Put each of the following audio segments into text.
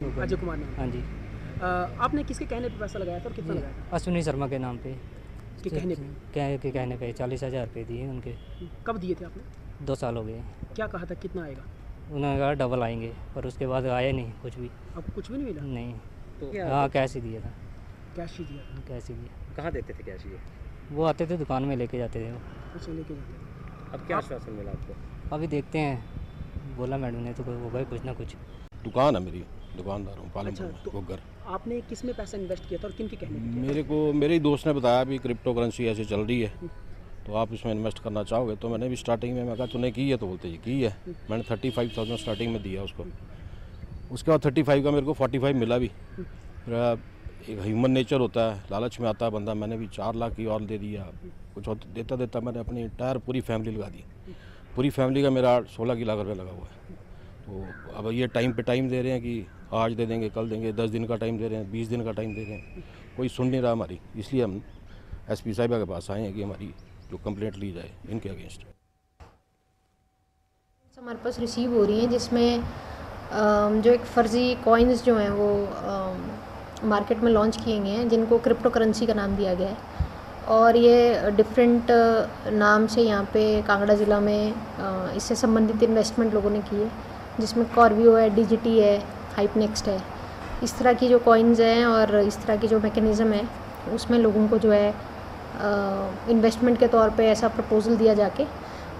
अजय कुमार नाम। हाँ जी। आपने किसके कहने पे पैसा लगाया था और कितना लगाया था? अश्विनी शर्मा के नाम पे। के कहने पे? कहने पे 40,000 रुपये दिए उनके। कब दिए थे आपने? 2 साल हो गए। क्या कहा था कितना आएगा? उन्होंने कहा डबल आएंगे, पर उसके बाद आए नहीं कुछ भी। अब कुछ भी नहीं मिला? नहीं। तो हाँ, कैश ही दिया था। कैश ही दिया? कैश ही दिया। कहाँ देते थे कैश ये? वो आते थे दुकान में लेके जाते थे वो। अच्छा, लेके जाते थे। अब क्या आश्वासन मिला आपको? अभी देखते हैं, बोला मैडम ने तो होगा कुछ ना कुछ। दुकान है मेरी, दुकानदार हूँ पालमपुर अच्छा, में, घर। आपने किस में पैसा इन्वेस्ट किया था और किन के कहने पे किया? मेरे को मेरे ही दोस्त ने बताया भी क्रिप्टो करेंसी ऐसे चल रही है, तो आप इसमें इन्वेस्ट करना चाहोगे? तो मैंने भी स्टार्टिंग में मैं कहा तूने की है, तो बोलते ये की है। मैंने 35,000 स्टार्टिंग में दिया उसको। उसके बाद 35 का मेरे को 45 मिला भी। मेरा एक ह्यूमन नेचर होता है, लालच में आता है बंदा। मैंने भी 4 लाख की और दे दिया। कुछ देता देता मैंने अपनी इंटायर पूरी फैमिली लगा दी। पूरी फैमिली का मेरा 16 लाख रुपये लगा हुआ है। तो अब ये टाइम पे टाइम दे रहे हैं कि आज दे देंगे, कल देंगे, 10 दिन का टाइम दे रहे हैं, 20 दिन का टाइम दे रहे हैं, कोई सुन नहीं रहा हमारी। इसलिए हम एसपी साहिबा के पास आए हैं कि हमारी जो कंप्लेंट ली जाए इनके अगेंस्ट। हमारे पास रिसीव हो रही हैं जिसमें जो एक फ़र्ज़ी कॉइन्स जो हैं वो मार्केट में लॉन्च किए गए हैं, जिनको क्रिप्टो करेंसी का नाम दिया गया है। और ये डिफरेंट नाम से यहाँ पे कांगड़ा ज़िला में इससे संबंधित इन्वेस्टमेंट लोगों ने की है, जिसमें कॉर्वियो है, डीजीटी है, हाइपनेक्स्ट है। इस तरह की जो कॉइन्स हैं और इस तरह की जो मैकेनिज़्म है, उसमें लोगों को जो है इन्वेस्टमेंट के तौर पे ऐसा प्रपोजल दिया जाके,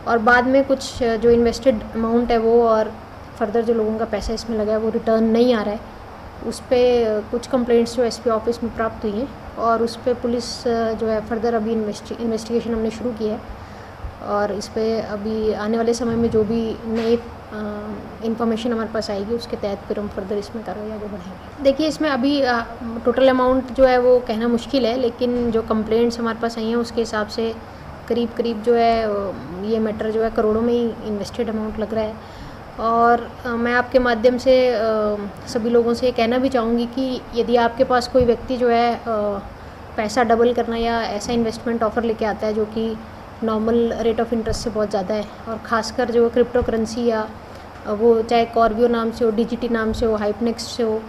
और बाद में कुछ जो इन्वेस्टेड अमाउंट है वो और फर्दर जो लोगों का पैसा इसमें लगा है वो रिटर्न नहीं आ रहा है। उस पर कुछ कंप्लेंट्स जो एसपी ऑफिस में प्राप्त हुई हैं, और उस पर पुलिस जो है फर्दर अभी इन्वेस्टिगेशन हमने शुरू की है। और इस पर अभी आने वाले समय में जो भी नई इन्फॉर्मेशन हमारे पास आएगी उसके तहत फिर हम फर्दर इसमें कार्रवाई आगे बढ़ाएंगे। देखिए, इसमें अभी टोटल अमाउंट जो है वो कहना मुश्किल है, लेकिन जो कंप्लेंट्स हमारे पास आई हैं उसके हिसाब से करीब जो है ये मैटर जो है करोड़ों में ही इन्वेस्टेड अमाउंट लग रहा है। और मैं आपके माध्यम से सभी लोगों से कहना भी चाहूँगी कि यदि आपके पास कोई व्यक्ति जो है पैसा डबल करना या ऐसा इन्वेस्टमेंट ऑफ़र लेके आता है जो कि नॉर्मल रेट ऑफ इंटरेस्ट से बहुत ज़्यादा है, और ख़ासकर जो क्रिप्टो करेंसी या वो चाहे कॉर्वियो नाम से हो, डीजीटी नाम से हो, हाइपनेक्स्ट से हो,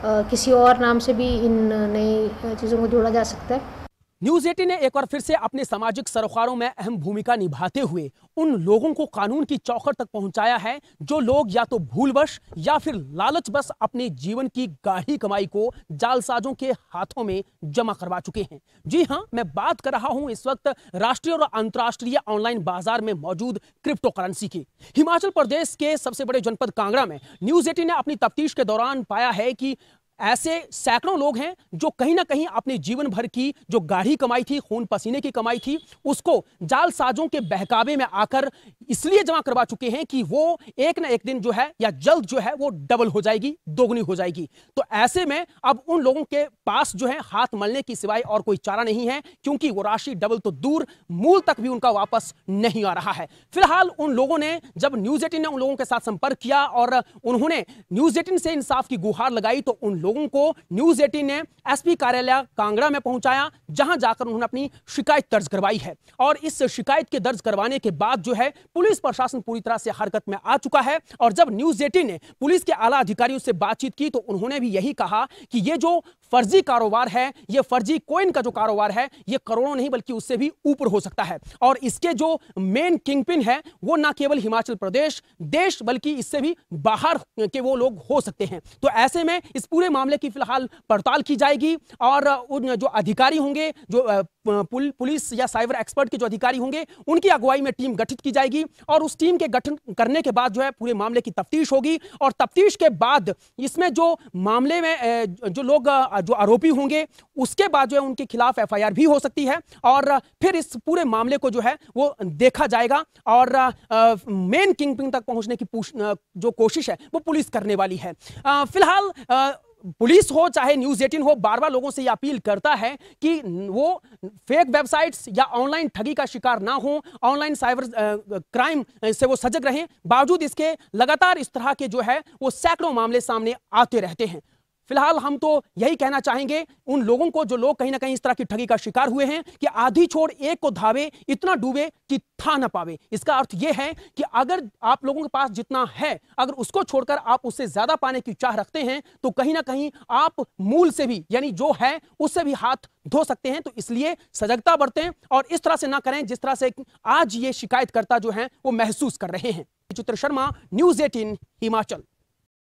किसी और नाम से भी इन नई चीज़ों को जोड़ा जा सकता है। न्यूज़ 18 ने एक बार फिर से अपने सामाजिक सरोकारों में अहम भूमिका निभाते हुए उन लोगों को कानून की चौखट तक पहुंचाया है जो लोग या तो भूलवश या फिर लालचवश अपने जीवन की गाढ़ी कमाई को जालसाजों के हाथों में जमा करवा चुके हैं। जी हां, मैं बात कर रहा हूं इस वक्त राष्ट्रीय और अंतर्राष्ट्रीय ऑनलाइन बाजार में मौजूद क्रिप्टो करेंसी की। हिमाचल प्रदेश के सबसे बड़े जनपद कांगड़ा में न्यूज़ 18 ने अपनी तफ्तीश के दौरान पाया है कि ऐसे सैकड़ों लोग हैं जो कहीं ना कहीं अपने जीवन भर की जो गाढ़ी कमाई थी, खून पसीने की कमाई थी, उसको जालसाजों के बहकावे में आकर इसलिए जमा करवा चुके हैं कि वो एक ना एक दिन जो है या जल्द जो है वो डबल हो जाएगी, दोगुनी हो जाएगी। तो ऐसे में अब उन लोगों के पास जो है हाथ मलने की सिवाय और कोई चारा नहीं है, क्योंकि वो राशि डबल तो दूर मूल तक भी उनका वापस नहीं आ रहा है। फिलहाल उन लोगों ने जब न्यूज़ 18 ने उन लोगों के साथ संपर्क किया और उन्होंने न्यूज़ 18 से इंसाफ की गुहार लगाई, तो उन लोगों को न्यूज़ 18 ने एसपी कार्यालय कांगड़ा में पहुंचाया, जहां जाकर उन्होंने अपनी शिकायत दर्ज करवाई है। और इस शिकायत के दर्ज करवाने के बाद जो है पुलिस प्रशासन पूरी तरह से हरकत में आ चुका है। और जब न्यूज़ 18 ने पुलिस के आला अधिकारियों से बातचीत की तो उन्होंने भी यही कहा कि ये जो फर्जी कारोबार है, ये फर्जी कॉइन का जो कारोबार है, ये करोड़ों नहीं बल्कि उससे भी ऊपर हो सकता है। और इसके जो मेन किंगपिन है वो ना केवल हिमाचल प्रदेश देश बल्कि इससे भी बाहर के वो लोग हो सकते हैं। तो ऐसे में इस पूरे मामले की फिलहाल पड़ताल की जाएगी और उन जो अधिकारी होंगे, जो पुलिस या साइबर एक्सपर्ट के जो अधिकारी होंगे, उनकी अगुवाई में टीम गठित की जाएगी और उस टीम के गठन करने के बाद जो है पूरे मामले की तफ्तीश होगी। और तफ्तीश के बाद इसमें जो मामले में जो लोग जो आरोपी होंगे उसके बाद जो है उनके खिलाफ एफआईआर भी हो सकती है और फिर इस पूरे मामले को जो है वो देखा जाएगा और मेन किंगपिन तक पहुंचने की जो कोशिश है वो पुलिस करने वाली है। फिलहाल पुलिस हो चाहे न्यूज़ 18 हो, बार बार लोगों से यह अपील करता है कि वो फेक वेबसाइट्स या ऑनलाइन ठगी का शिकार ना हो, ऑनलाइन साइबर क्राइम से वो सजग रहें। बावजूद इसके लगातार इस तरह के जो है वो सैकड़ों मामले सामने आते रहते हैं। फिलहाल हम तो यही कहना चाहेंगे उन लोगों को, जो लोग कहीं ना कहीं इस तरह की ठगी का शिकार हुए हैं, कि आधी छोड़ एक को धावे, इतना डूबे कि था न पावे। इसका अर्थ यह है कि अगर आप लोगों के पास जितना है, अगर उसको छोड़कर आप उससे ज्यादा पाने की चाह रखते हैं, तो कहीं ना कहीं आप मूल से भी, यानी जो है उससे भी हाथ धो सकते हैं। तो इसलिए सजगता बरतें और इस तरह से ना करें जिस तरह से आज ये शिकायतकर्ता जो हैं वो महसूस कर रहे हैं। चित्र शर्मा, न्यूज़ 18 हिमाचल।